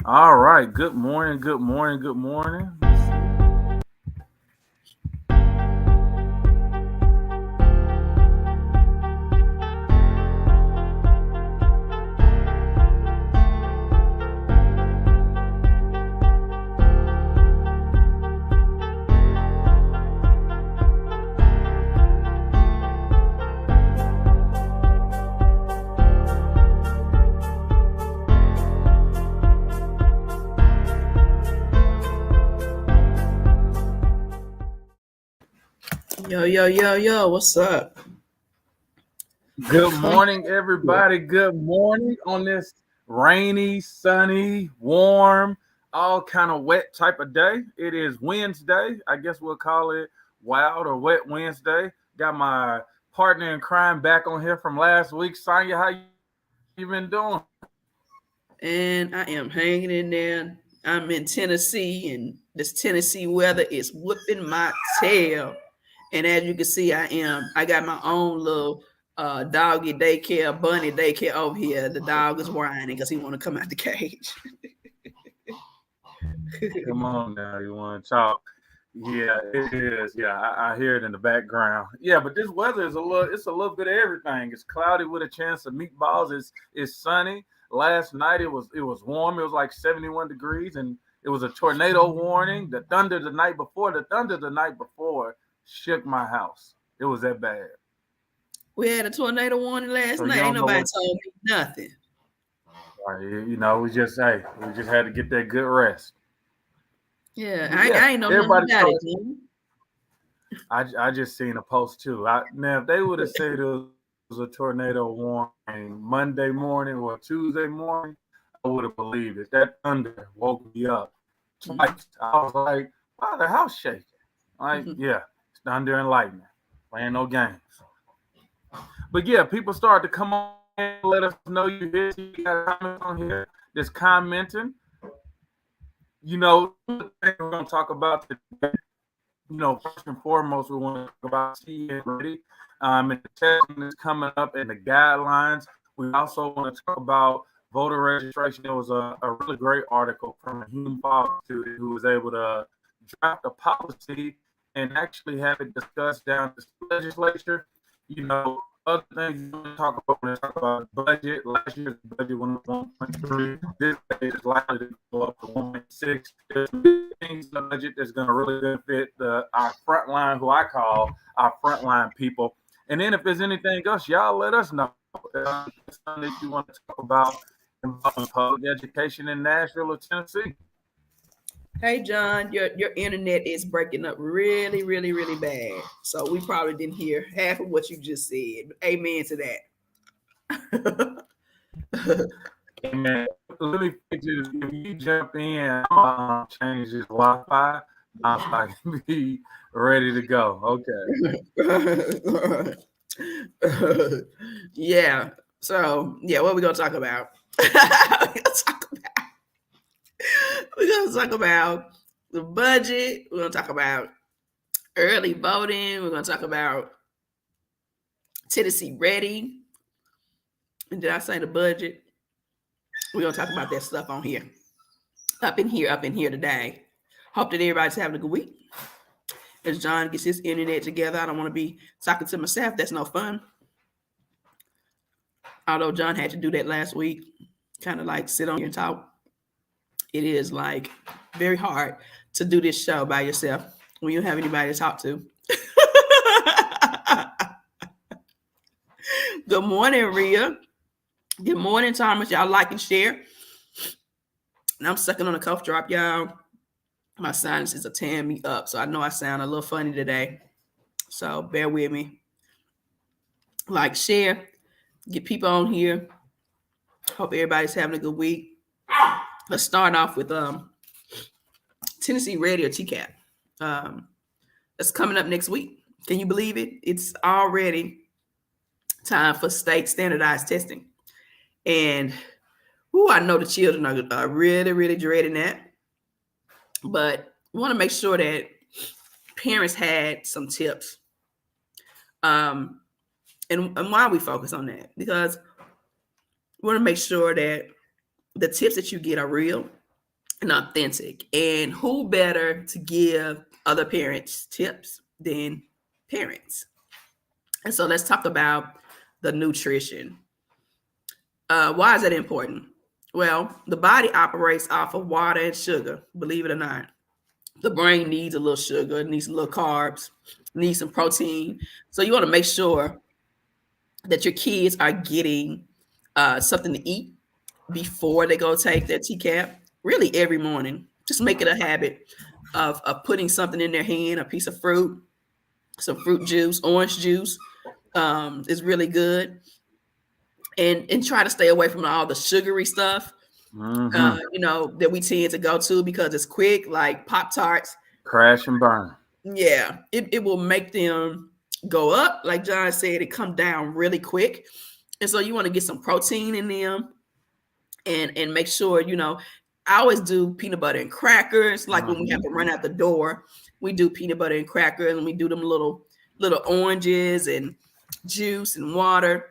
All right. Good morning. Good morning. Good morning. Yo, yo, yo, yo, what's up? Good Come morning, everybody. Good morning on this rainy, sunny, warm, all kind of wet type of day. It is Wednesday. I guess we'll call it Wild or Wet Wednesday. Got my partner in crime back on here from last week. Sonya, how you been doing? and I am hanging in there. I'm in Tennessee, and this Tennessee weather is whooping my tail. And as you can see, I got my own little doggy daycare, bunny daycare over here. The dog is whining because he want to come out the cage. Come on now, you want to talk? Yeah, it is. Yeah, I hear it in the background. Yeah, but this weather is it's a little bit of everything. It's cloudy with a chance of meatballs. It's sunny. Last night it was warm. It was like 71 degrees, and it was a tornado warning. The thunder the night before shook my house. It was that bad. We had a tornado warning last So you night. Ain't don't know nobody what. told me nothing. We just had to get that good rest. Yeah, But yeah, I ain't know nothing everybody about it, started. Jimmy. I just seen a post too. Now, if they would have said it was a tornado warning Monday morning or Tuesday morning, I would have believed it. That thunder woke me up twice. Mhm. I was like, "Why the house shaking?" Like, Mhm. yeah, it's thunder and lightning. Playing no games. But yeah, people started to come on in, let us know you here. You got comments on here. Just commenting. Some of the things we're gonna talk about today. First and foremost, we want to talk about CN ready, and the testing that's coming up and the guidelines. We also want to talk about voter registration. There was a really great article from a human Father student who was able to draft a policy and actually have it discussed down to the legislature. Other things you want to talk about when we talk about budget. Last year's budget went up 1.3. This budget is likely to go up to 1.6. There's some big things in the budget that's going to really benefit our frontline, who I call our frontline people. And then if there's anything else, y'all let us know. If there's something that you want to talk about involving public education in Nashville or Tennessee. Hey John, your internet is breaking up really, really, really bad. So we probably didn't hear half of what you just said. Amen to that. Amen. Let me fix this. If you jump in, I'm gonna change this Wi-Fi so I can be ready to go. Okay. Yeah. So yeah, what are we gonna talk about? We're gonna talk about the budget. We're gonna talk about early voting. We're gonna talk about Tennessee ready. And did I say the budget? We're gonna talk about that stuff on here. Up in here today. Hope that everybody's having a good week. As John gets his internet together, I don't want to be talking to myself. That's no fun. Although John had to do that last week, kind of like sit on here and talk. It is like very hard to do this show by yourself when you don't have anybody to talk to. Good morning, Rhea. Good morning, Thomas. Y'all like and share. And I'm sucking on a cough drop, y'all. My sinuses are tearing me up, so I know I sound a little funny today. So bear with me. Like, share, get people on here. Hope everybody's having a good week. Let's start off with Tennessee Ready or TCAP. That's coming up next week. Can you believe it? It's already time for state standardized testing. And I know the children are really, really dreading that. But we want to make sure that parents had some tips. And why we focus on that? Because we want to make sure that the tips that you get are real. and authentic. And who better to give other parents tips than parents? And so let's talk about the nutrition. Why is that important? Well, the body operates off of water and sugar, believe it or not. The brain needs a little sugar, needs a little carbs, needs some protein. So you want to make sure that your kids are getting something to eat before they go take their TCAP, really every morning. Just make it a habit of putting something in their hand, a piece of fruit, some fruit juice, orange juice is really good. And try to stay away from all the sugary stuff, that we tend to go to because it's quick, like Pop-Tarts. Crash and burn. Yeah, it will make them go up. Like John said, it come down really quick. And so you want to get some protein in them and make sure, I always do peanut butter and crackers. Like when we have to run out the door, we do peanut butter and crackers, and we do them little oranges and juice and water.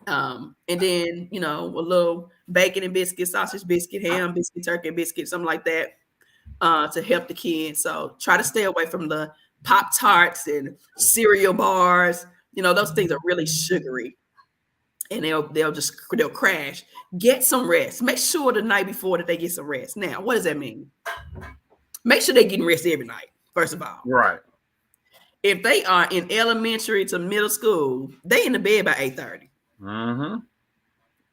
And then, a little bacon and biscuit, sausage biscuit, ham biscuit, turkey biscuit, something like that, to help the kids. So try to stay away from the Pop-Tarts and cereal bars. Those things are really sugary, and they'll crash. Get some rest. Make sure the night before that they get some rest. Now, what does that mean? Make sure they're getting rest every night, first of all. Right. If they are in elementary to middle school, they in the bed by 8:30. Mm-hmm.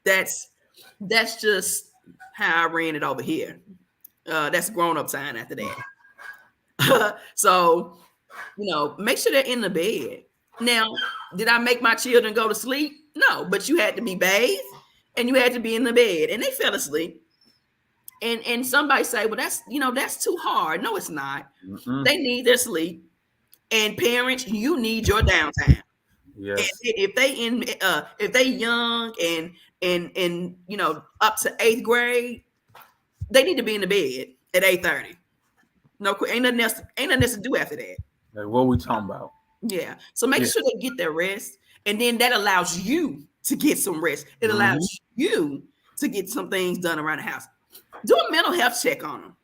That's just how I ran it over here. That's grown-up time after that. So, make sure they're in the bed. Now, did I make my children go to sleep? No, but you had to be bathed and you had to be in the bed, and they fell asleep. And somebody say, well, that's too hard. No, it's not. Mm-hmm. They need their sleep. And parents, you need your downtime. Yes. And if they young and up to 8th grade, they need to be in the bed at 8:30. No, ain't nothing else to do after that. Like, what we talking about? Yeah. So make sure they get their rest, and then that allows you to get some rest. It allows you to get some things done around the house. Do a mental health check on them.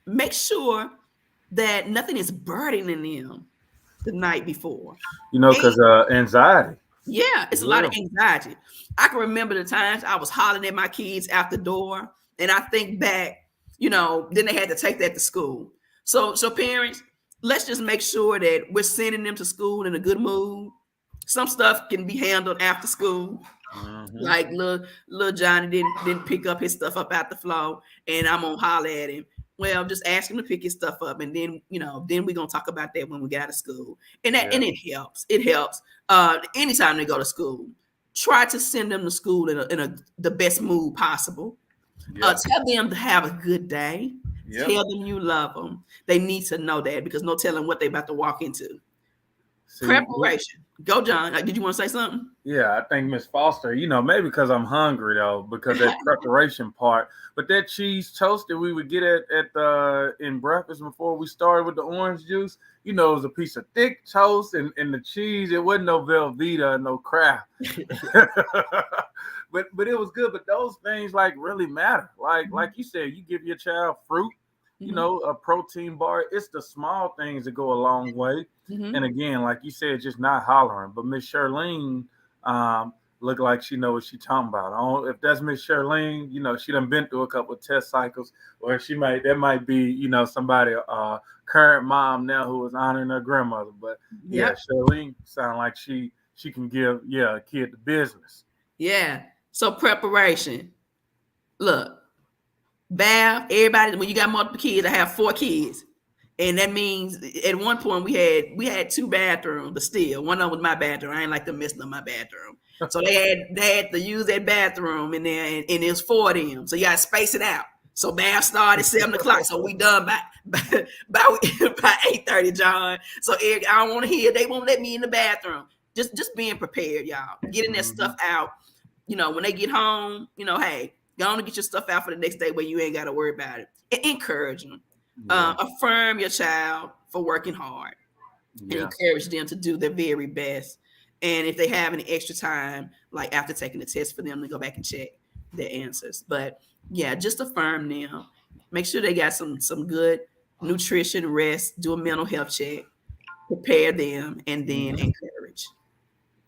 Make sure that nothing is burdening them the night before. Because anxiety. Yeah, it's a lot of anxiety. I can remember the times I was hollering at my kids out the door, and I think back, then they had to take that to school. So parents, let's just make sure that we're sending them to school in a good mood. Some stuff can be handled after school. Mm-hmm. Like little Johnny didn't pick up his stuff up out the floor, and I'm gonna holler at him. Well, just ask him to pick his stuff up, and then then we're gonna talk about that when we get out of school. And and it helps. It helps. Anytime they go to school, try to send them to school in the best mood possible. Tell them to have a good day. Yep. Tell them you love them. They need to know that, because no telling what they're about to walk into. Preparation. Go, John. Did you want to say something? Yeah, I think Miss Foster, maybe because I'm hungry though, because that preparation part. But that cheese toast that we would get at in breakfast before we started with the orange juice, it was a piece of thick toast and the cheese. It wasn't no Velveeta, no Kraft. but it was good. But those things really matter. Like you said, you give your child fruit, a protein bar. It's the small things that go a long way. Mm-hmm. And again, like you said, just not hollering. But Miss Charlene look like she know what she talking about. If that's Miss Charlene, she done been through a couple of test cycles, or that might be, somebody, current mom now who is honoring her grandmother. But Charlene sound like she can give a kid the business. Yeah. So preparation. Look, bath, everybody, when you got multiple kids, I have 4 kids. And that means at one point we had 2 bathrooms, but still one of them was my bathroom. I ain't like to mess up my bathroom. So they had to use that bathroom in there, and it was 4 of them. So you gotta space it out. So bath started at 7 o'clock. So we done by 8:30, John. So I don't want to hear they won't let me in the bathroom. Just being prepared, y'all. Getting that stuff out. When they get home, hey, go on and get your stuff out for the next day where you ain't got to worry about it. And encourage them. Affirm your child for working hard. And encourage them to do their very best. And if they have any extra time, like after taking the test, for them to go back and check, their answers. But yeah, just affirm them. Make sure they got some good nutrition, rest, do a mental health check, prepare them, and then Mhm. encourage.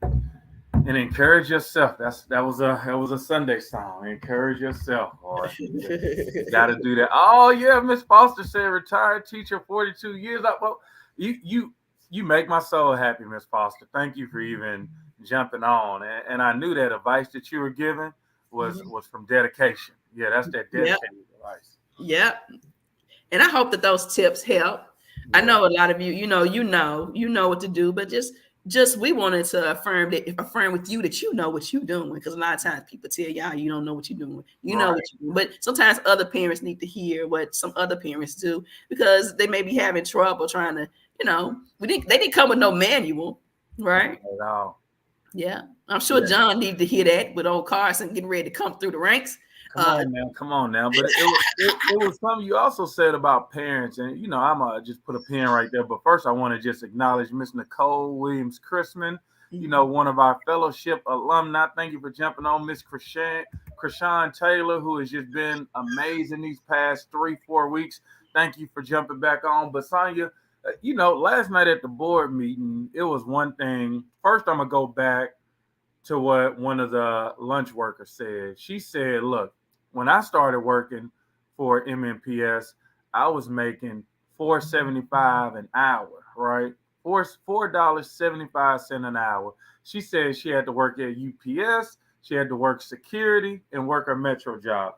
And encourage yourself. That was a Sunday song. Encourage yourself, boy. You got to do that. Oh yeah, Miss Foster said retired teacher, 42 years. Well, you make my soul happy, Miss Foster. Thank you for even jumping on. And I knew that advice that you were giving was from dedication. Yeah, that's that Yep, dedicated advice. yep. And I hope that those tips help. I Yeah. know a lot of you, you know what to do, but just we wanted to affirm with you that you know what you're doing. Because a lot of times people tell y'all you don't know what you're doing. You know Right. what you do. But sometimes other parents need to hear what some other parents do because they may be having trouble trying to, they didn't come with no manual, right? Not at all. Yeah. I'm sure Yeah. John needed to hear that with old Carson getting ready to come through the ranks. Come on now, come on now. But it was something you also said about parents, and I'm gonna just put a pin right there. But first, I want to just acknowledge Miss Nicole Williams Chrisman, one of our fellowship alumni. Thank you for jumping on, Miss Krishan Taylor, who has just been amazing these past 3-4 weeks. Thank you for jumping back on. But Sonya, last night at the board meeting, it was one thing. First, I'm gonna go back to what one of the lunch workers said. She said, "Look, when I started working for MMPS, I was making $4.75 an hour, right? $4.75 an hour." She said she had to work at UPS, she had to work security, and work a metro job.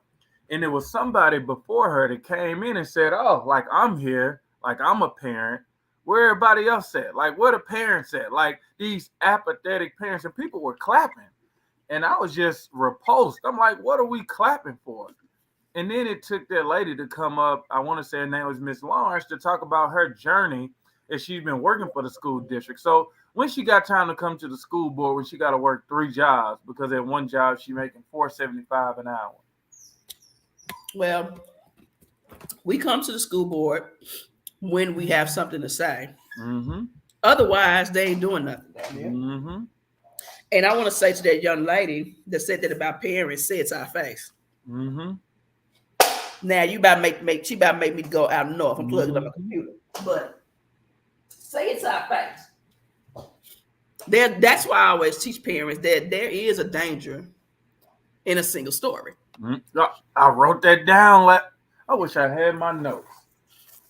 And there was somebody before her that came in and said, "Oh, like I'm here, like I'm a parent. Where everybody else at? Like where the parents at? Like these apathetic parents," and people were clapping. And I was just repulsed. I'm like, what are we clapping for? And then it took that lady to come up. I want to say her name was Miss Lawrence, to talk about her journey as she's been working for the school district. So when she got time to come to the school board, when she got to work 3 jobs, because at one job she making $4.75 an hour. Well, we come to the school board when we have something to say. Mm-hmm. Otherwise, they ain't doing nothing. Mm-hmm. And I want to say to that young lady that said that about parents, say it to our face. Mm-hmm. Now you about to she about to make me go out north and plug it up my Mm-hmm. computer. But say it to our face. That's why I always teach parents that there is a danger in a single story. Mm-hmm. I wrote that down. I wish I had my notes.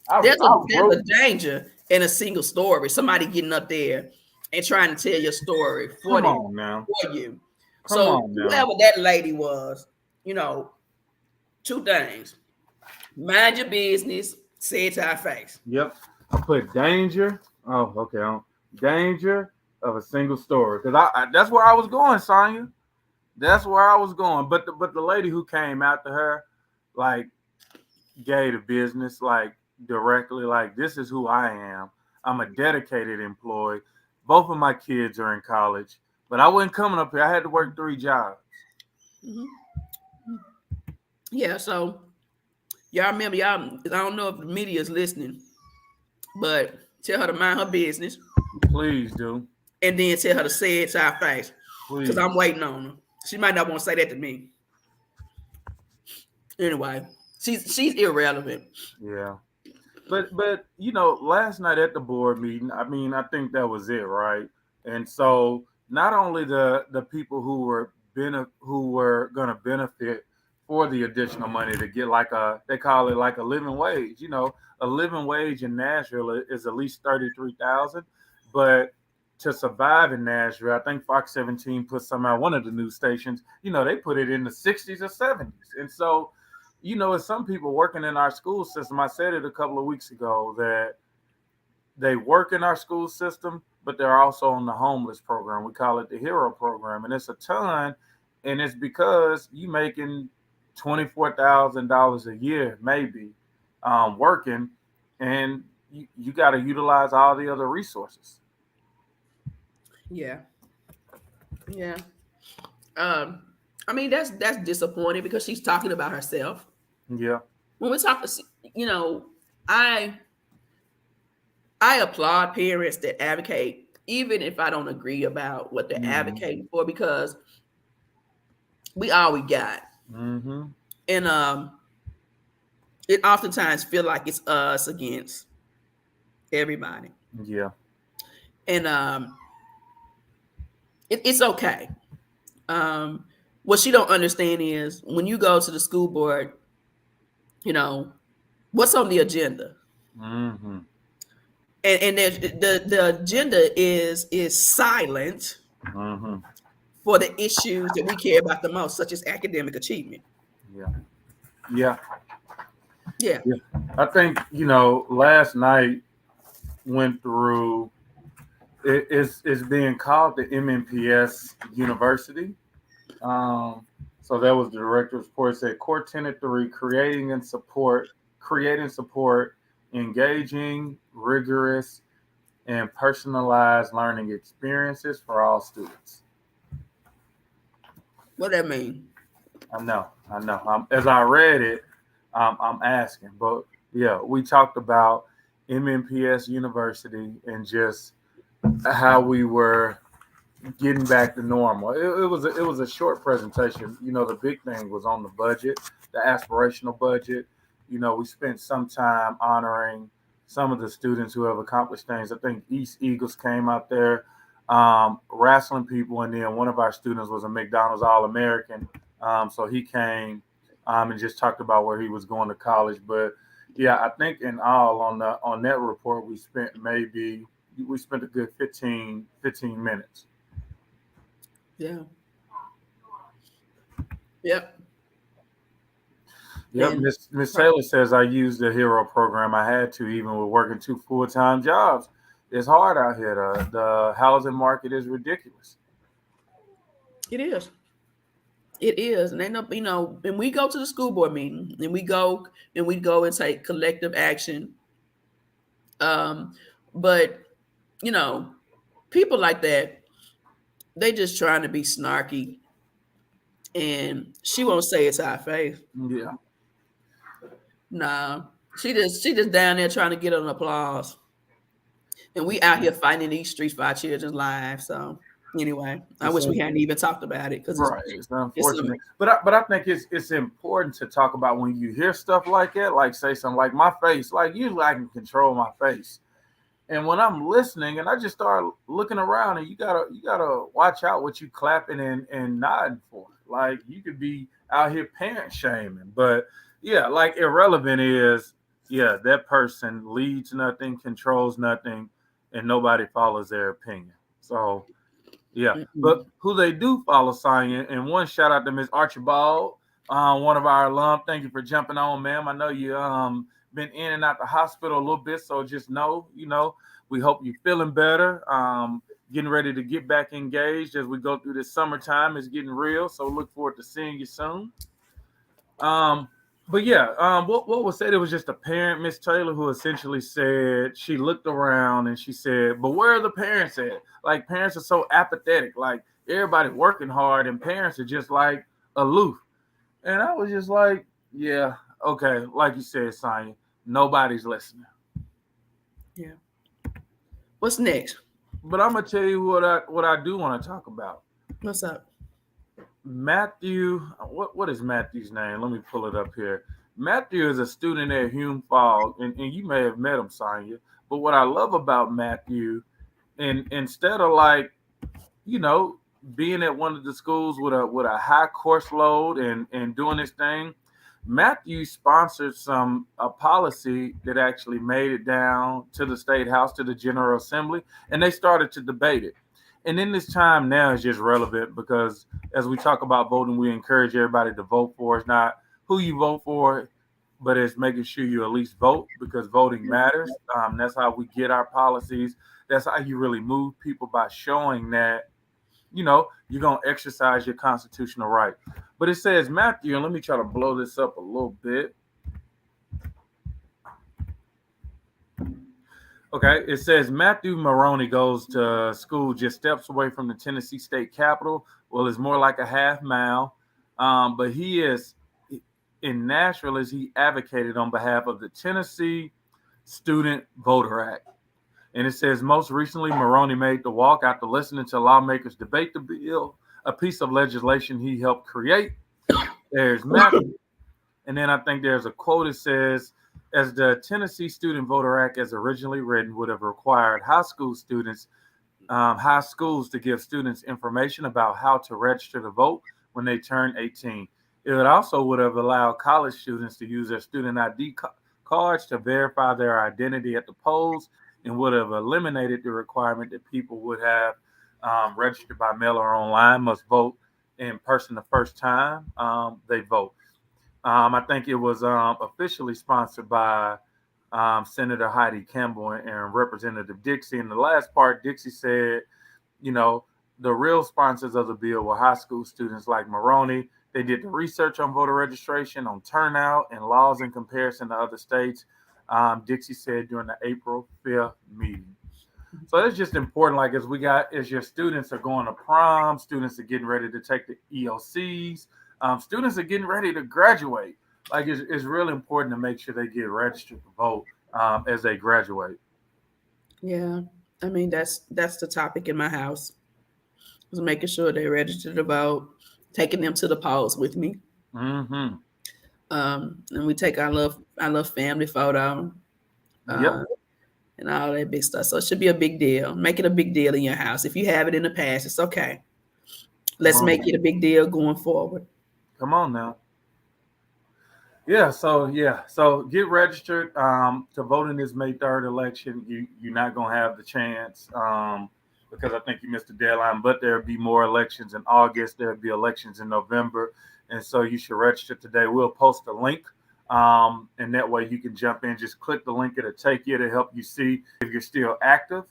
I There's wrote. a danger in a single story. Somebody getting up there and trying to tell your story Come on now. for you. Come So on now. whoever that lady was, two things. Mind your business, say it to our face. Yep. I put danger. Oh, okay. Danger of a single story, because that's where I was going, Sonya. That's where I was going. But the lady who came after her, like, gave the business, like, directly, like, this is who I am. I'm a dedicated employee. Both of my kids are in college, but I wasn't coming up here. I had to work 3 jobs. Mm-hmm. Yeah, so y'all remember, y'all, I don't know if the media is listening, but tell her to mind her business Please do. and then tell her to say it to our face. Because Please. I'm waiting on her. She might not want to say that to me. Anyway, she's irrelevant. Yeah. But last night at the board meeting, I mean, I think that was it, right? And so not only the people who were going to benefit for the additional money to get, like, they call it like a living wage. A living wage in Nashville is at least 33,000, but to survive in Nashville, I think Fox 17 put some out, one of the news stations. They put it in the 60s or 70s, and so as some people working in our school system, I said it a couple of weeks ago, that they work in our school system, but they're also on the homeless program. We call it the Hero program, and it's a ton, and it's because you making $24,000 a year, maybe, working, and you got to utilize all the other resources. Yeah. Yeah. Um, I mean, that's disappointing because she's talking about herself. Yeah. When we talk, you know, I I applaud parents that advocate, even if I don't agree about what they're Mhm. advocating for, because we all we got. Mm-hmm. And it oftentimes feel like it's us against everybody. Yeah. And it's okay. Um, what she don't understand is when you go to the school board, you know, what's on the agenda? Mm-hmm. And the agenda is silent Mm-hmm. for the issues that we care about the most, such as academic achievement. Yeah. Yeah. Yeah. Yeah. I think, last night went through it's being called the MNPS University. Um, so that was the director's report. It said core tenet three, creating support, engaging, rigorous, and personalized learning experiences for all students. What that mean? I know, I know. As I read it, I'm asking, but yeah, we talked about MNPS University and just how we were getting back to normal. It was a short presentation. The big thing was on the budget, the aspirational budget. We spent some time honoring some of the students who have accomplished things. I think East Eagles came out there, wrestling people, and then one of our students was a McDonald's All American. So he came and just talked about where he was going to college. But yeah, I think in all on that report we spent a good 15 minutes. Yeah. Yep. Yep, And Miss Taylor says I used the hero program. I had to, even with working 2 full-time jobs. It's hard out here. The housing market is ridiculous. it is. It is. And they know, when we go to the school board meeting and we go and take collective action. Um, but you know, people like that, they just trying to be snarky, and she won't say it to our face. Yeah, Nah, she just down there trying to get an applause, and we out here fighting in these streets for our children's lives. So anyway, I it's wish we hadn't even talked about it because right. It's it's some, unfortunate, but I think it's important to talk about when you hear stuff like that. Like say something like my face. Like usually I can control my face. And when I'm listening and I just start looking around, and you gotta watch out what you clapping and nodding for. Like you could be out here parent shaming. But yeah, like irrelevant is yeah, that person leads nothing, controls nothing, and nobody follows their opinion. So yeah. But mm-mm. who they do follow, Sonya, and one shout out to Miss Archibald, one of our alum. Thank you for jumping on, ma'am. I know you been in and out the hospital a little bit, so just know, we hope you're feeling better. Getting ready to get back engaged as we go through this summertime. It's getting real, so look forward to seeing you soon. Um, but yeah, what was said? It was just a parent, Miss Taylor, who essentially said she looked around and she said, "But where are the parents at? Like parents are so apathetic. Like everybody working hard, and parents are just like aloof." And I was just like, "Yeah, okay." Like you said, Sonya, nobody's listening. Yeah. What's next? But I'm gonna tell you what I do want to talk about. What's up? Matthew, what is Matthew's name? Let me pull it up here. Matthew is a student at Hume Fall, and you may have met him, Sonya. But what I love about Matthew, and instead of like, you know, being at one of the schools with a high course load and doing this thing, Matthew sponsored a policy that actually made it down to the state house to the General Assembly, and they started to debate it. And in this time now is just relevant because as we talk about voting, we encourage everybody to vote for. It's not who you vote for, but it's making sure you at least vote because voting matters. That's how we get our policies. That's how you really move people by showing that you're going to exercise your constitutional right. But it says Matthew, and let me try to blow this up a little bit. Okay, it says Matthew Maroney goes to school just steps away from the Tennessee state capitol. Well, it's more like a half mile. But he is in Nashville as he advocated on behalf of the Tennessee Student Voter Act. And it says most recently, Maroney made the walk after listening to lawmakers debate the bill, a piece of legislation he helped create. There's Matthew. And then I think there's a quote that says, as the Tennessee Student Voter Act, as originally written, would have required high schools to give students information about how to register to vote when they turn 18. It would have allowed college students to use their student ID cards to verify their identity at the polls, and would have eliminated the requirement that people would have registered by mail or online, must vote in person the first time they vote. I think it was officially sponsored by Senator Heidi Campbell and Representative Dixie. In the last part, Dixie said, you know, the real sponsors of the bill were high school students like Maroney. They did the research on voter registration, on turnout, and laws in comparison to other states. Dixie said during the April 5th meeting. So it's just important, like as your students are going to prom, students are getting ready to take the EOCs, students are getting ready to graduate. Like it's really important to make sure they get registered to vote as they graduate. Yeah, I mean that's the topic in my house. Was making sure they register to vote, taking them to the polls with me. Mm-hmm. And we take our little family photo, Yep. uh, and all that big stuff. So it should be a big deal. Make it a big deal in your house. If you have it in the past, it's okay. Come Let's on. make it a big deal going forward. Come on now. So get registered to vote in this May 3rd election. You're not gonna have the chance because I think you missed the deadline. But there'll be more elections in August. There'll be elections in November, and so you should register today. We'll post a link, and that way you can jump in. Just click the link; it'll take you to help you see if you're still active,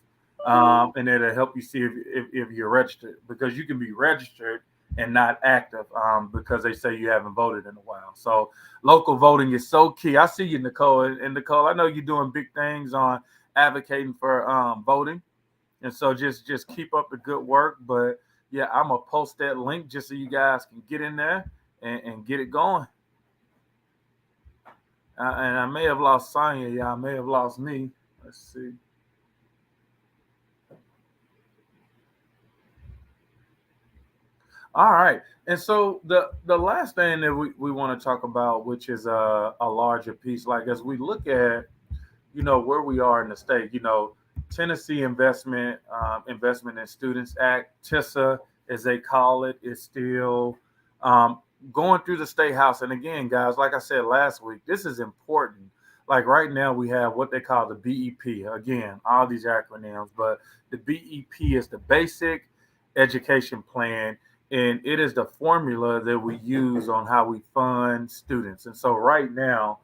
and it'll help you see if you're registered, because you can be registered and not active because they say you haven't voted in a while. So local voting is so key. I see you, Nicole, and Nicole, I know you're doing big things on advocating for voting, and so just keep up the good work. But yeah, I'm gonna post that link just so you guys can get in there and get it going. And I may have lost Sonya. Yeah, I may have lost me. Let's see. All right. And so the last thing that we want to talk about, which is a larger piece, like as we look at, where we are in the state, Tennessee Investment in Students Act, TISA, as they call it, is still going through the state house. And again, guys, like I said last week, this is important. Like right now, we have what they call the BEP. Again, all these acronyms, but the BEP is the Basic Education Plan, and it is the formula that we use on how we fund students. And so right now,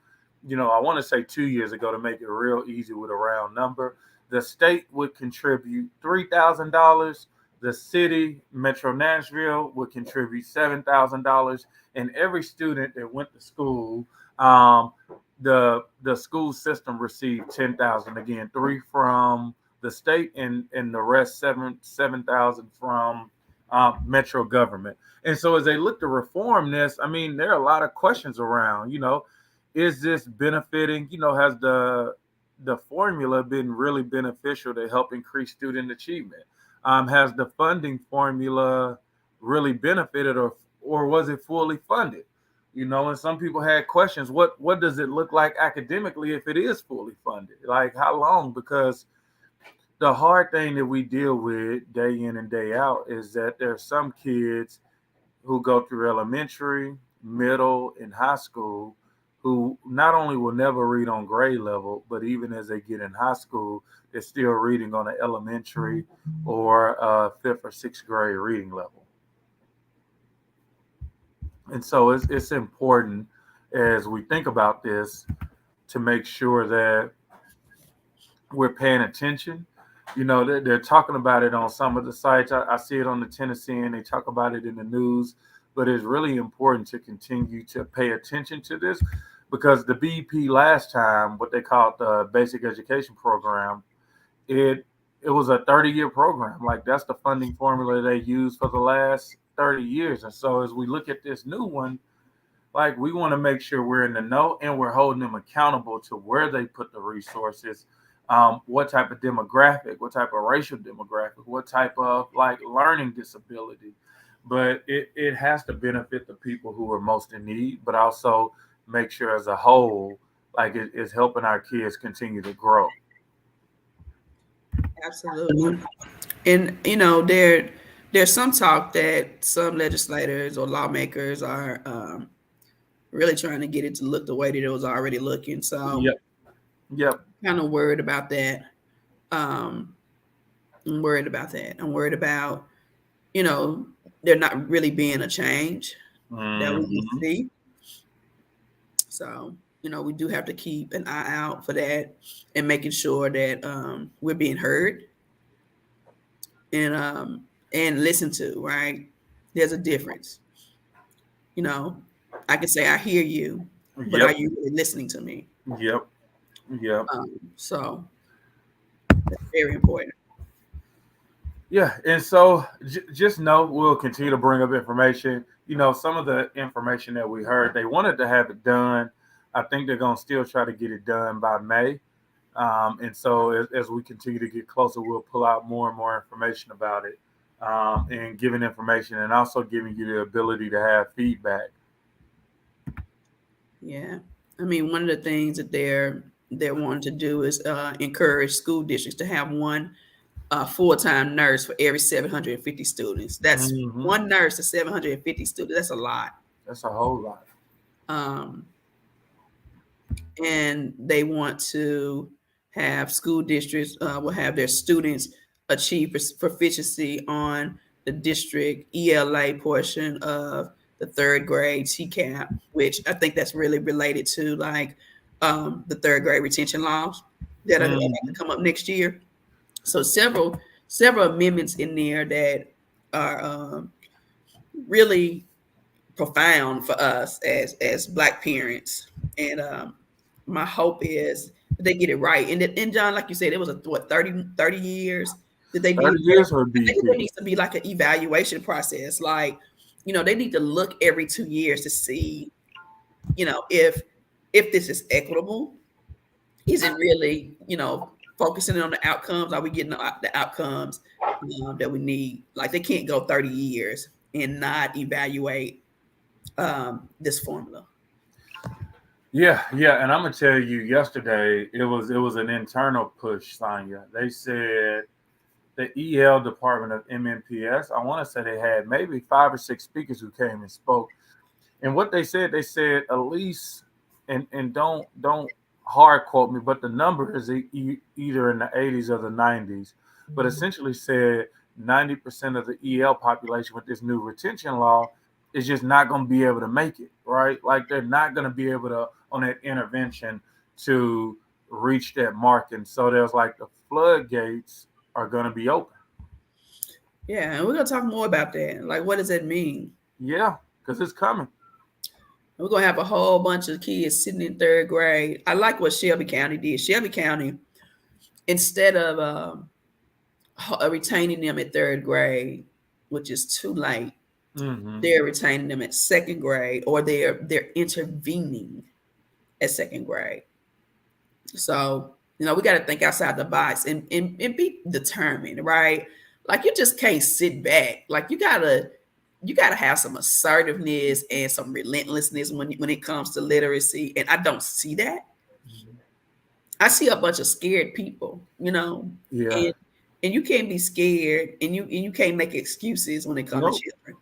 I want to say 2 years ago, to make it real easy with a round number, the state would contribute $3,000. The city, Metro Nashville, would contribute $7,000, and every student that went to school, the school system received 10,000. Again, three from the state, and the rest seven thousand from metro government. And so as they look to reform this, I mean, there are a lot of questions around. Is this benefiting? Has the formula been really beneficial to help increase student achievement? Has the funding formula really benefited, or was it fully funded? And some people had questions. What does it look like academically if it is fully funded? Like how long? Because the hard thing that we deal with day in and day out is that there are some kids who go through elementary, middle, and high school who not only will never read on grade level, but even as they get in high school, they're still reading on an elementary or fifth or sixth grade reading level. And so it's important as we think about this to make sure that we're paying attention. They're talking about it on some of the sites. I see it on the Tennessean. They talk about it in the news, but it's really important to continue to pay attention to this, because the BP last time, what they called the Basic Education Program, it it was a 30-year program. Like that's the funding formula they used for the last 30 years. And so as we look at this new one, like we want to make sure we're in the know and we're holding them accountable to where they put the resources, what type of demographic, what type of racial demographic, what type of like learning disability. but it has to benefit the people who are most in need, but also make sure as a whole, like it's helping our kids continue to grow. Absolutely. And there's some talk that some legislators or lawmakers are really trying to get it to look the way that it was already looking. So Yep. Yep. kind of worried about that. Um, I'm worried about that. I'm worried about, you know, there not really being a change that we can Hmm. see. So, we do have to keep an eye out for that and making sure that we're being heard and listened to, right? There's a difference. You know, I can say I hear you, but are Yep. you really listening to me? Yep. Yep. So that's very important. Yeah, and so just know we'll continue to bring up information. Some of the information that we heard, they wanted to have it done. I think they're going to still try to get it done by May. And so as we continue to get closer, we'll pull out more and more information about it, and giving information and also giving you the ability to have feedback. Yeah. I mean, one of the things that they're wanting to do is encourage school districts to have one full-time nurse for every 750 students. That's Hmm. one nurse to 750 students. That's a lot. That's a whole lot. Um, and they want to have school districts will have their students achieve proficiency on the district ELA portion of the third grade TCAP, which I think that's really related to like the third grade retention laws that are about to Hmm. come up next year. So several amendments in there that are really profound for us as Black parents, and my hope is that they get it right. And John, like you said, it was a what 30 years that they did 30 that. years for I think there BP. needs to be like an evaluation process. Like, they need to look every 2 years to see, if this is equitable. Is it really, focusing on the outcomes? Are we getting the outcomes that we need? Like, they can't go 30 years and not evaluate this formula. Yeah, yeah, and I'm gonna tell you, yesterday it was an internal push, Sonya. They said the EL department of MNPS, I want to say they had maybe 5 or 6 speakers who came and spoke. And what they said at least, and don't hard quote me, but the number is either in the 80s or the 90s, but essentially said 90% of the EL population with this new retention law is just not going to be able to make it, right? Like they're not going to be able to on that intervention to reach that mark. And so there's like the floodgates are going to be open. Yeah, and we're gonna talk more about that. Like, what does that mean? Yeah, because it's coming. We're gonna have a whole bunch of kids sitting in third grade. I like what Shelby County did. Shelby County, instead of retaining them at third grade, which is too late, Hmm. they're retaining them at second grade, or they're intervening at second grade. So, we got to think outside the box and be determined, right? Like, you just can't sit back. Like, you gotta have some assertiveness and some relentlessness when it comes to literacy. And I don't see that. I see a bunch of scared people, Yeah. and you can't be scared, and you can't make excuses when it comes to Nope. children.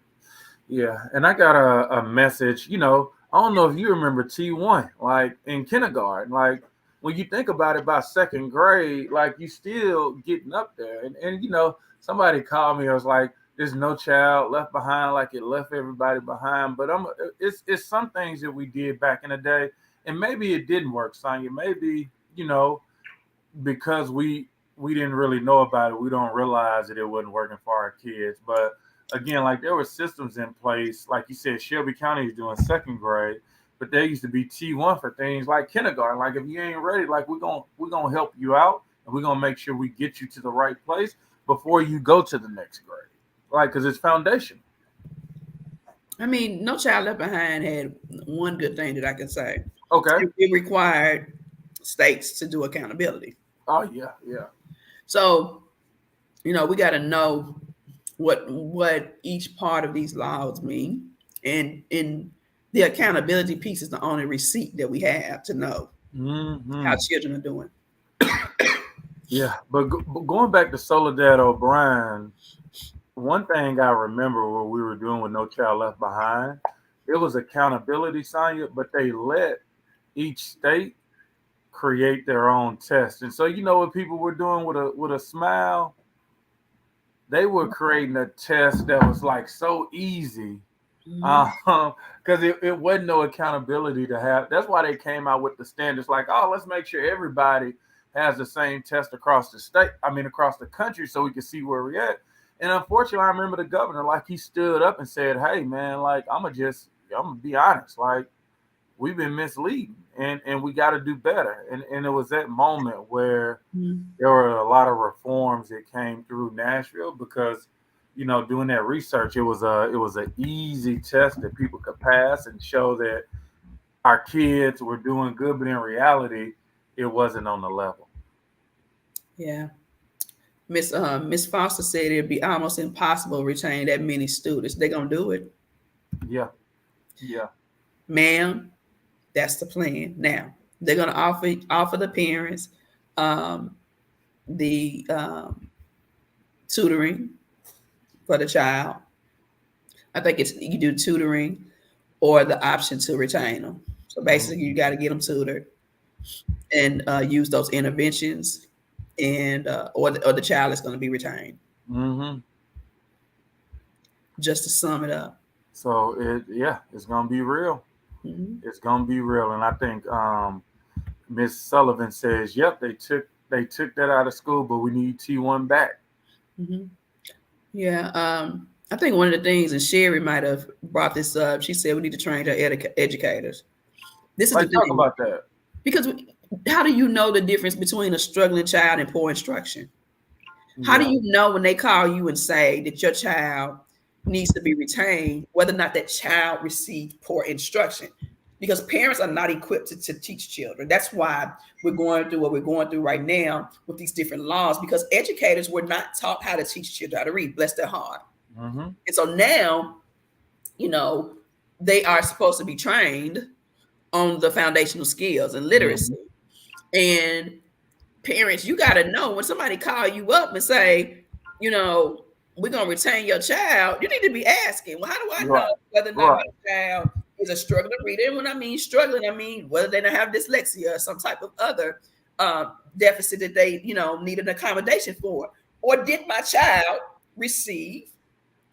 Yeah, and I got a message. I don't know if you remember T1, like in kindergarten. Like when you think about it, by second grade, like you still getting up there. And somebody called me. I was like, "There's no child left behind. Like it left everybody behind." But it's some things that we did back in the day, and maybe it didn't work, Sonya. Maybe you know because we didn't really know about it, we don't realize that it wasn't working for our kids. But again, like there were systems in place, like you said, Shelby County is doing second grade, but there used to be T1 for things like kindergarten. Like if you ain't ready, like we're gonna help you out, and we're gonna make sure we get you to the right place before you go to the next grade, like because it's foundation. I mean, No Child Left Behind had one good thing that I can say. Okay. It required states to do accountability. Oh yeah, yeah. So, we got to know what each part of these laws mean, and the accountability piece is the only receipt that we have to know how children are doing. Yeah, but going back to Soledad O'Brien, one thing I remember what we were doing with No Child Left Behind, it was accountability, Sonya, but they let each state create their own test. And so you know what people were doing with a smile? They were creating a test that was like so easy. Because it wasn't no accountability to have. That's why they came out with the standards like, oh, let's make sure everybody has the same test across the state. I mean, across the country, so we can see where we're at. And unfortunately, I remember the governor, like he stood up and said, "Hey, man, like I'm gonna be honest, like we've been misleading, and we got to do better." And it was that moment where there were a lot of reforms that came through Nashville because doing that research, it was an easy test that people could pass and show that our kids were doing good, but in reality, it wasn't on the level. Yeah. Miss Foster said it'd be almost impossible to retain that many students. They're gonna do it. Yeah, yeah. Ma'am, that's the plan. Now they're gonna offer the parents the tutoring for the child. I think it's you do tutoring or the option to retain them. So basically, you got to get them tutored and use those interventions, and or the child is going to be retained. Mm-hmm. Just to sum it up. So it's gonna be real. Mm-hmm. It's gonna be real, and I think Miss Sullivan says, "Yep, they took that out of school, but we need T1 back." Mm-hmm. Yeah, I think one of the things, and Sherry might have brought this up. She said we need to train our educators. This is Like, the talk thing, about that. because how do you know the difference between a struggling child and poor instruction? How do Yeah. you know when they call you and say that your child needs to be retained, whether or not that child received poor instruction? Because parents are not equipped to teach children. That's why we're going through what we're going through right now with these different laws, because educators were not taught how to teach children how to read, bless their heart. Mm-hmm. And so now, they are supposed to be trained on the foundational skills and literacy. Mm-hmm. And parents, you got to know when somebody call you up and say, we're going to retain your child, you need to be asking, well, how do I know Right. whether or not Right. my child is a struggling reader? And when I mean struggling, I mean whether they don't have dyslexia or some type of other deficit that they, need an accommodation for. Or did my child receive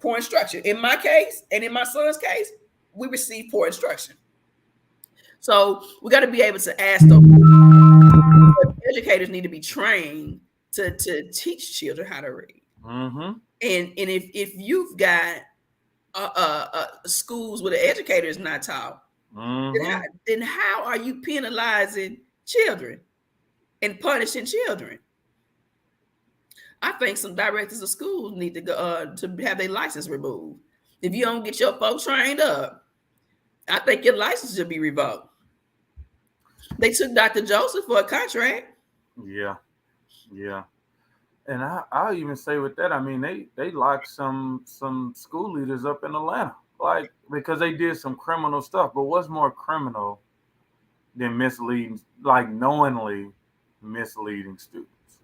poor instruction? In my case, and in my son's case, we received poor instruction. So we got to be able to ask those. Educators need to be trained to teach children how to read. Mm-hmm. And if you've got schools where the educator is not taught, Mm-hmm. then how are you penalizing children and punishing children? I think some directors of schools need to go to have their license removed. If you don't get your folks trained up, I think your license should be revoked. They took Dr. Joseph for a contract. Yeah. Yeah. And I'll even say with that, I mean they locked some school leaders up in Atlanta, like because they did some criminal stuff. But what's more criminal than misleading, like knowingly misleading students?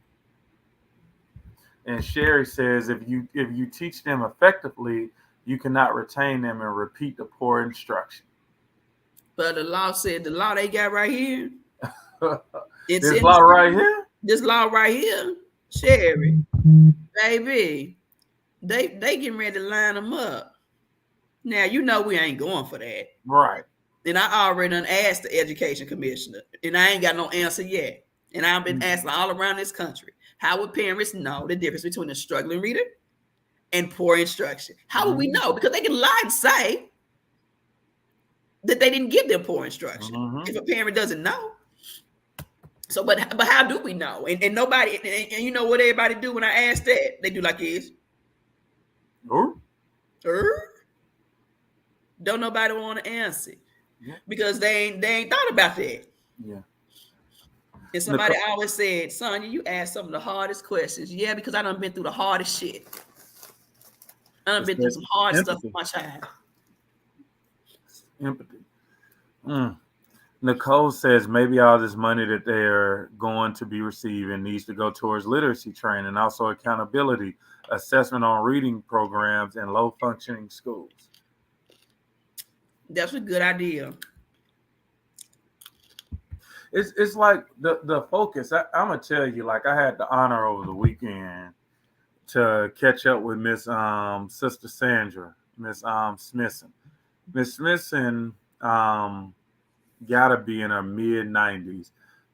And Sherry says if you teach them effectively, you cannot retain them and repeat the poor instruction. But the law said the law they got right here. It's This in law right here. this law right here, Sherry, baby. They getting ready to line them up. Now we ain't going for that. Right. And I already done asked the education commissioner, and I ain't got no answer yet. And I've been asking all around this country, how would parents know the difference between a struggling reader and poor instruction? How would we know? Because they can lie and say that they didn't give them poor instruction if a parent doesn't know. So, but how do we know? And nobody, and you know what everybody do when I ask that? They do like this. Don't nobody want to answer because they ain't thought about that. Yeah. And somebody always said, Sonya, you ask some of the hardest questions. Yeah, because I done been through the hardest shit. I've been through some hard stuff empathy. with my child. Empathy. Nicole says maybe all this money that they're going to be receiving needs to go towards literacy training, also accountability, assessment on reading programs, and low functioning schools. That's a good idea. It's like the focus. I'm gonna tell you, like I had the honor over the weekend to catch up with Miss Sister Sandra, Miss Smithson. Miss Smithson gotta be in her mid 90s,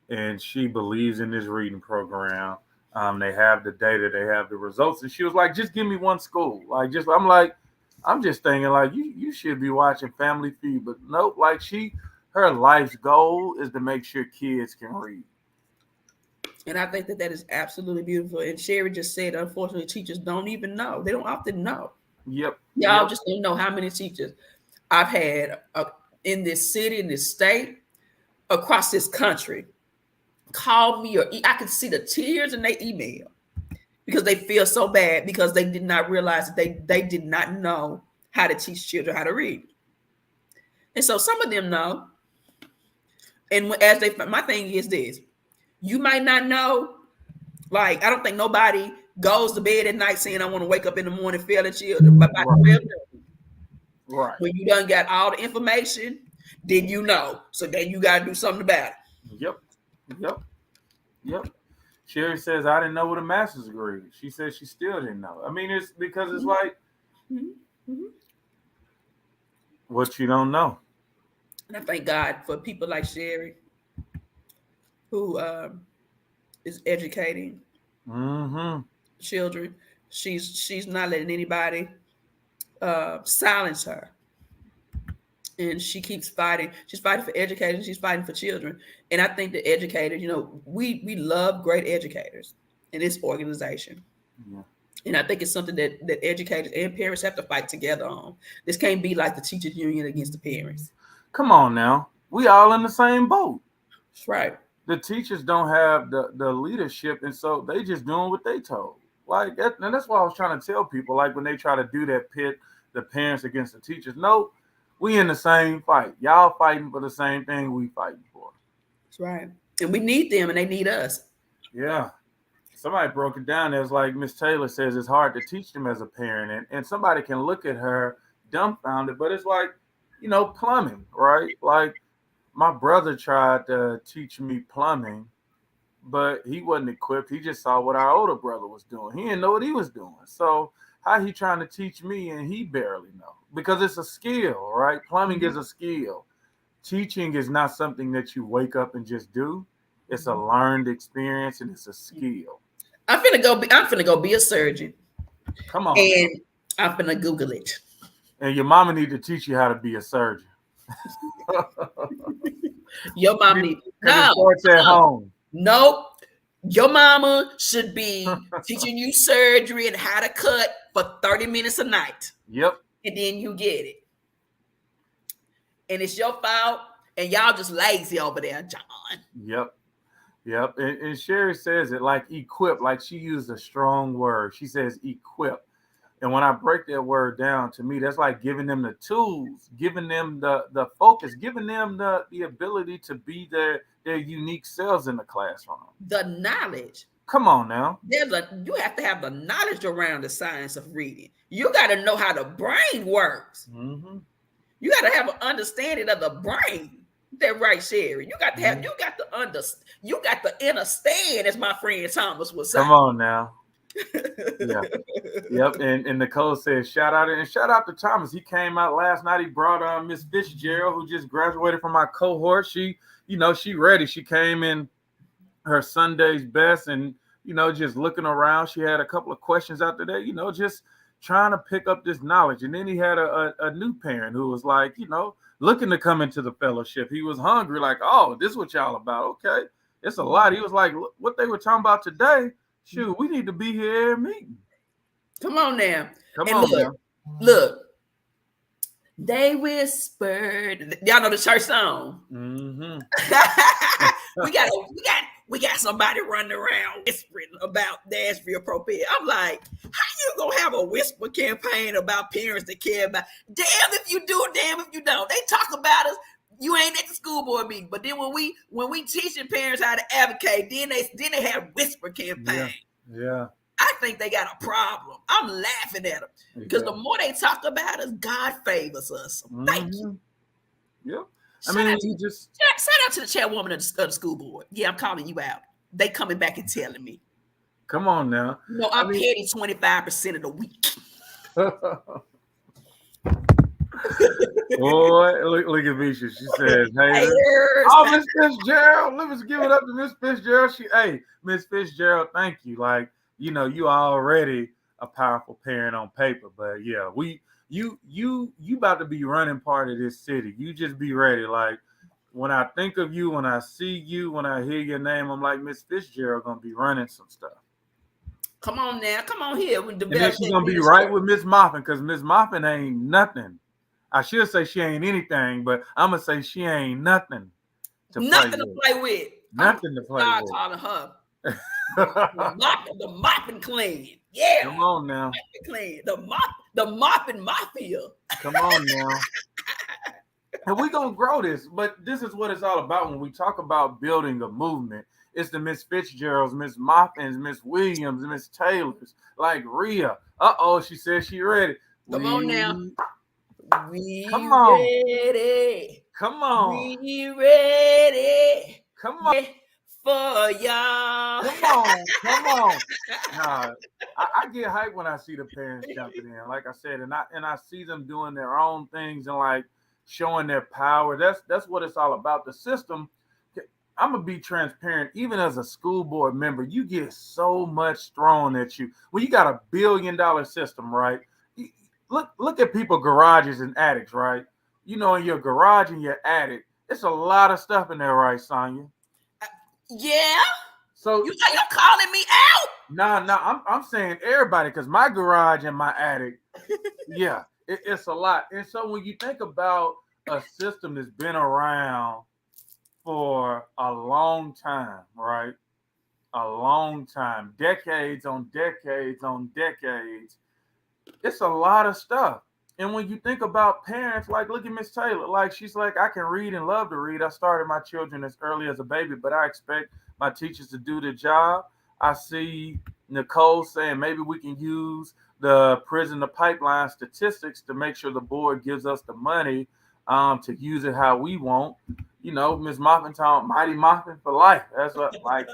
and she believes in this reading program. They have the data, they have the results, and she was like, "Just give me one school." Like, just I'm like, I'm just thinking like you should be watching Family Feud, but nope. Like her life's goal is to make sure kids can read. And I think that is absolutely beautiful. And Sherry just said, unfortunately, teachers don't even know. They don't often know. Y'all just don't know how many teachers I've had in this city, in this state, across this country call me, or I can see the tears in their email because they feel so bad because they did not realize that they did not know how to teach children how to read. And so some of them know. And my thing is this, you might not know. Like, I don't think nobody goes to bed at night saying, I want to wake up in the morning failing children. But right. When you done got all the information, then you know. So then you got to do something about it. Yep. Sherry says, I didn't know what a master's degree. She says she still didn't know. I mean, it's because it's like what you don't know. And I thank God for people like Sherry who is educating children. She's not letting anybody silence her. And she keeps fighting. She's fighting for education. She's fighting for children. And I think the educators, we love great educators in this organization. Yeah. And I think it's something that educators and parents have to fight together on. This can't be like the teachers union against the parents. Come on now. We all in the same boat. That's right. The teachers don't have the leadership, and so they just doing what they told. Like that, and that's why I was trying to tell people, like when they try to do that pit the parents against the teachers. No, we in the same fight. Y'all fighting for the same thing we fighting for. That's right. And we need them and they need us. Yeah. Somebody broke it down. It was like Miss Taylor says it's hard to teach them as a parent. And somebody can look at her dumbfounded, but it's like, plumbing, right? Like my brother tried to teach me plumbing, but he wasn't equipped. He just saw what our older brother was doing. He didn't know what he was doing. So how he trying to teach me and he barely know? Because it's a skill, right? Plumbing is a skill. Teaching is not something that you wake up and just do. It's a learned experience and it's a skill. I'm finna go be a surgeon. Come on. And I'm finna Google it. And your mama need to teach you how to be a surgeon. Your mama need it starts at home. Nope. Your mama should be teaching you surgery and how to cut for 30 minutes a night. Yep. And then you get it. And it's your fault. And y'all just lazy over there, John. Yep. And Sherry says it like equip, like she used a strong word. She says equip. And when I break that word down, to me, that's like giving them the tools, giving them the focus, giving them the ability to be their unique selves in the classroom. The knowledge. Come on now. You have to have the knowledge around the science of reading. You got to know how the brain works. Mm-hmm. You got to have an understanding of the brain. That right, Sherry. You got to have. You got to understand. You got to understand, as my friend Thomas was saying. Come on now. Yeah. Yep. And Nicole says, shout out to Thomas. He came out last night. He brought Miss Fitzgerald, who just graduated from my cohort. She ready. She came in her Sunday's best and, just looking around. She had a couple of questions out there, just trying to pick up this knowledge. And then he had a new parent who was like, looking to come into the fellowship. He was hungry, like, oh, this is what y'all about. Okay. It's a lot. He was like, what they were talking about today. Shoot, we need to be here meeting. Come on now. Look. They whispered. Y'all know the church song. Mm-hmm. we got somebody running around whispering about Nashville Propel. I'm like, how you gonna have a whisper campaign about parents that care about? Damn if you do, damn if you don't. They talk about us. You ain't at the school board meeting, but then when we teaching parents how to advocate, then they have whisper campaign. Yeah. I think they got a problem. I'm laughing at them because the more they talk about us, God favors us. Thank you. Yep. Shout out to the chairwoman of the school board. Yeah, I'm calling you out. They coming back and telling me. Come on now. No, I'm petty 25% of the week. Boy, look at Misha. She says, "Hey, Miss Fitzgerald, let us give it up to Miss Fitzgerald." Miss Fitzgerald, thank you. Like, you already a powerful parent on paper, but yeah, you about to be running part of this city. You just be ready. Like, when I think of you, when I see you, when I hear your name, I'm like, Miss Fitzgerald gonna be running some stuff. Come on now, come on here. And then she's gonna be right with Miss Moffin, because Miss Moffin ain't nothing. I should say she ain't anything, but I'm gonna say she ain't nothing to play with. Nothing to play with. Calling her the mopping clan. Yeah. Come on now. The mopping mafia. Come on now. And we're gonna grow this, but this is what it's all about when we talk about building a movement. It's the Miss Fitzgeralds, Miss Moffins, Miss Williams, Miss Taylors, like Rhea. She said she ready. Come on now. Come on. Ready. Come on. We ready. Come on. For y'all. Come on. Nah, I get hyped when I see the parents jumping in. Like I said, and I see them doing their own things and like showing their power. That's what it's all about. The system. I'm gonna be transparent. Even as a school board member, you get so much thrown at you when you got $1 billion system, right? Look at people garages and attics, right? In your garage and your attic, it's a lot of stuff in there, right, Sonya? Yeah. So you're calling me out? Nah. I'm saying everybody, because my garage and my attic, yeah, it's a lot. And so when you think about a system that's been around for a long time, right? A long time, decades on decades on decades. It's a lot of stuff. And when you think about parents, like, look at Miss Taylor. Like, she's like, I can read and love to read. I started my children as early as a baby, but I expect my teachers to do the job. I see Nicole saying maybe we can use the prison, the pipeline statistics to make sure the board gives us the money to use it how we want. Miss Moffin talking Mighty Moffin for life. That's what, like,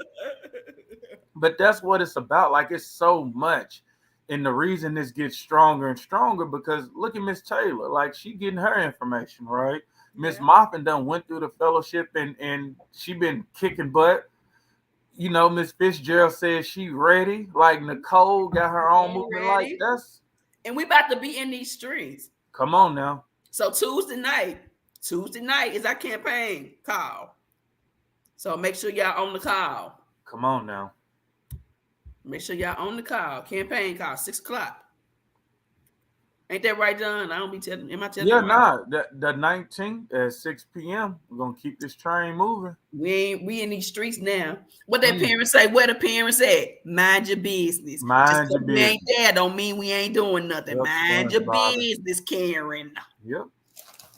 but that's what it's about. Like, it's so much. And the reason this gets stronger and stronger, because look at Miss Taylor, like, she getting her information, right? Miss Moffin done went through the fellowship and she been kicking butt. Miss Fitzgerald says she ready. Like, Nicole got her own movement. Like, that's. And we about to be in these streets. Come on now. So Tuesday night is our campaign call. So make sure y'all on the call. Come on now. Make sure y'all on the call. Campaign call, 6:00. Ain't that right, John? I don't be telling. Am I telling? Yeah, nah. The 19th at 6 p.m. We're gonna keep this train moving. We in these streets now. What their parents say? Where the parents at? Mind your business. Mind your business. We ain't there. Don't mean we ain't doing nothing. Mind your business, Karen. Yep.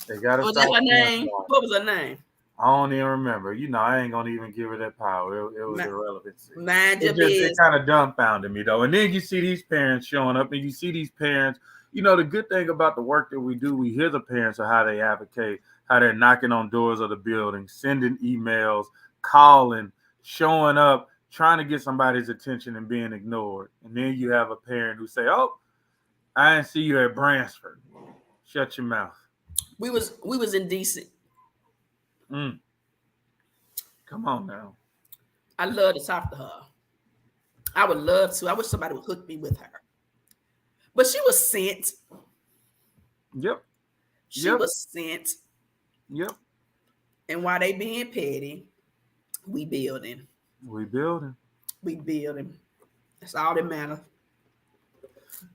They got. What was her name? What was her name? I don't even remember. I ain't gonna even give her that power. It was irrelevant. Mind your business. It kind of dumbfounded me though. And then you see these parents showing up, and you see these parents. The good thing about the work that we do, we hear the parents of how they advocate, how they're knocking on doors of the building, sending emails, calling, showing up, trying to get somebody's attention and being ignored. And then you have a parent who say, "Oh, I didn't see you at Bransford. Shut your mouth." We was indecent. Come on now. I love to talk to her. I would love to. I wish somebody would hook me with her. But she was sent. Yep. She was sent. Yep. And while they being petty, we building. That's all that matters.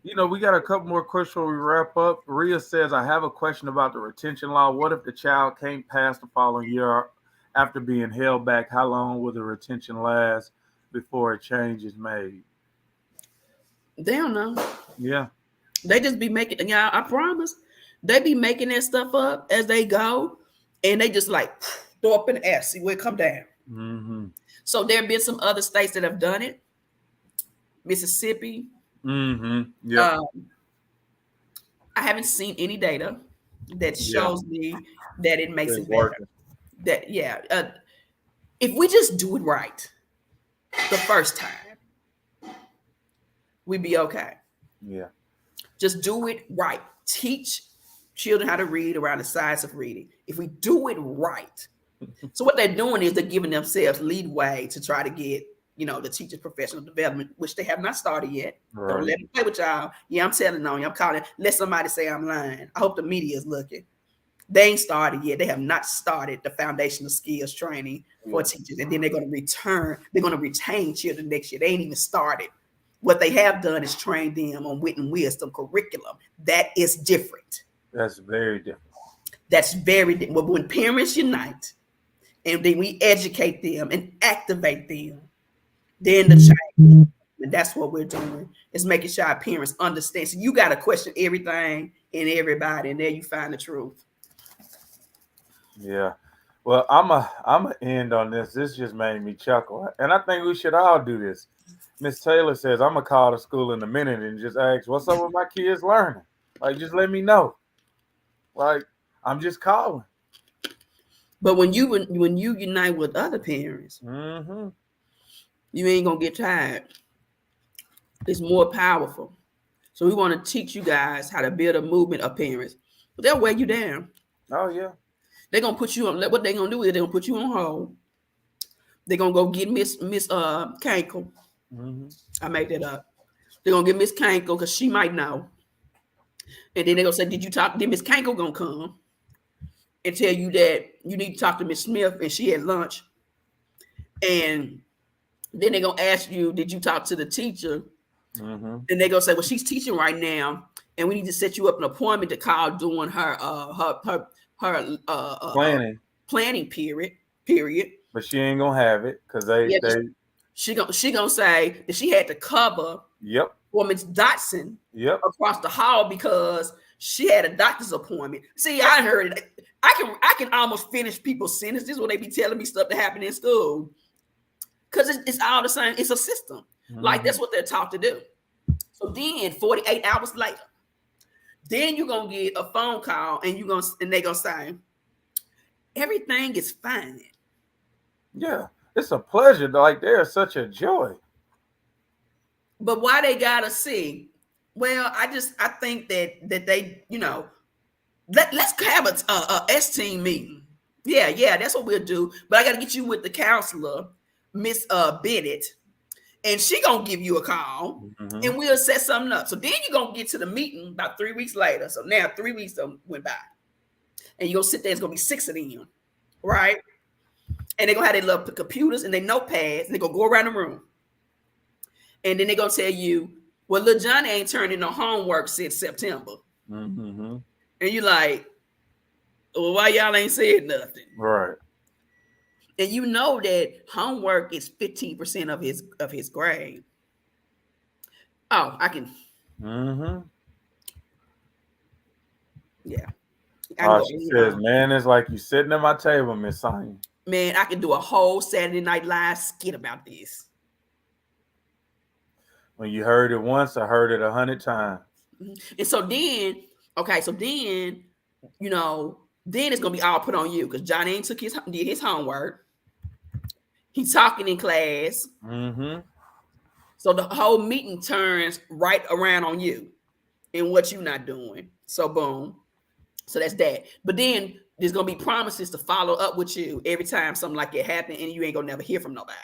We got a couple more questions before we wrap up. Rhea says, I have a question about the retention law. What if the child can't pass the following year after being held back? How long will the retention last before a change is made? They don't know. Yeah. They just be making, y'all, I promise, they be making that stuff up as they go, and they just like throw up in the air, see where it come down. Mm-hmm. So there have been some other states that have done it. Mississippi. Mm-hmm. Yep. Um, I haven't seen any data that Yeah. shows me that it makes It's it better. working. That if we just do it right the first time, we'd be okay. Yeah. Just do it right. Teach children how to read around the size of reading. If we do it right. So what they're doing is they're giving themselves leadway to try to get, the teacher's professional development, which they have not started yet. Right. Don't let me play with y'all. Yeah, I'm telling on you. I'm calling. Let somebody say I'm lying. I hope the media is looking. They ain't started yet. They have not started the foundational skills training for teachers. And then they're going to retain children next year. They ain't even started. What they have done is train them on wit and wisdom curriculum. That is different. That's very different. That's very different. Well, when parents unite and then we educate them and activate them, then the change. And that's what we're doing, is making sure our parents understand. So you got to question everything and everybody, and there you find the truth. Yeah. Well, I'm a end on this. This just made me chuckle, and I think we should all do this. Miss Taylor says I'm gonna call the school in a minute and just ask what's up with my kids learning. Like, just let me know. Like, I'm just calling. But when you unite with other parents, Mm-hmm. you ain't gonna get tired. It's more powerful. So we want to teach you guys how to build a movement of parents. But they'll weigh you down. Oh yeah. They're gonna put you on. What they're gonna do is they're gonna put you on hold. They're gonna go get Miss Kankle. Mm-hmm. I made that up. They're gonna get Miss Kankle because she might know. And then they're gonna say, "Did you talk?" Then Miss Kankle gonna come and tell you that you need to talk to Miss Smith and she had lunch. And then they're gonna ask you, "Did you talk to the teacher?" Mm-hmm. And they're gonna say, "Well, she's teaching right now, and we need to set you up an appointment to call during her Planning. planning period." But she ain't gonna have it because they. She gonna say that she had to cover Yep. for Miss Dotson Yep. across the hall because she had a doctor's appointment. See, I heard it. I can almost finish people's sentences when they be telling me stuff that happened in school, because it's all the same. It's a system. Mm-hmm. Like, that's what they're taught to do. So then 48 hours later, then you're gonna get a phone call and they're gonna say everything is fine. Yeah, it's a pleasure. Like, they're such a joy. But why they gotta see? Well, I think that they, let's have a S-team meeting. Yeah, that's what we'll do. But I gotta get you with the counselor, Miss Bennett, and she gonna give you a call, Mm-hmm. and we'll set something up. So then you're gonna get to the meeting about 3 weeks later. So now 3 weeks went by, and you're gonna sit there. It's gonna be 6 of them, right? And they're gonna have their little computers and their notepads, and they're gonna go around the room. And then they're gonna tell you, well, little Johnny ain't turned in no homework since September. Mm-hmm. And you're like, well, why y'all ain't said nothing? Right. And you know that homework is 15% of his grade. Oh, I can. Mm-hmm. Yeah. She says, man, it's like you sitting at my table, Miss Sonia. Man, I can do a whole Saturday Night Live skit about this. When you heard it once, I heard it 100 times. And so then, then it's gonna be all put on you because Johnny ain't did his homework. He's talking in class. Mm-hmm. So the whole meeting turns right around on you and what you're not doing. So boom. So that's that. But then there's gonna be promises to follow up with you every time something like it happens, and you ain't gonna never hear from nobody.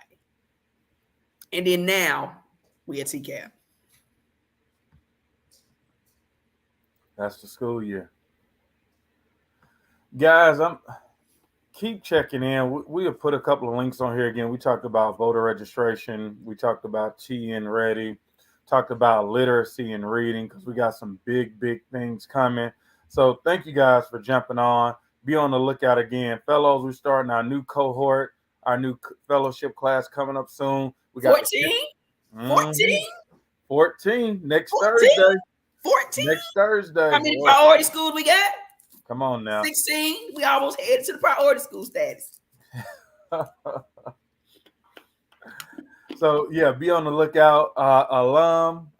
And then now we at TCAP. That's the school year. Guys, keep checking in. We have put a couple of links on here again. We talked about voter registration. We talked about TN Ready. Talked about literacy and reading because we got some big things coming. So thank you guys for jumping on. Be on the lookout again. Fellows, we're starting our new cohort, our new fellowship class coming up soon. We got 14? 14? 14 next 14? Thursday. 14? Next Thursday. How many Boy. priority schools we got? Come on now. 16. We almost headed to the priority school status. So yeah, be on the lookout. Alum,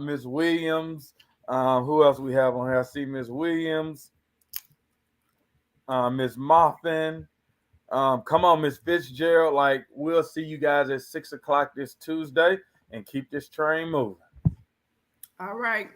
Miss Williams. Who else we have on here? I see Miss Williams, Miss Moffin. Come on, Miss Fitzgerald. Like, we'll see you guys at 6 o'clock this Tuesday, and keep this train moving. All right.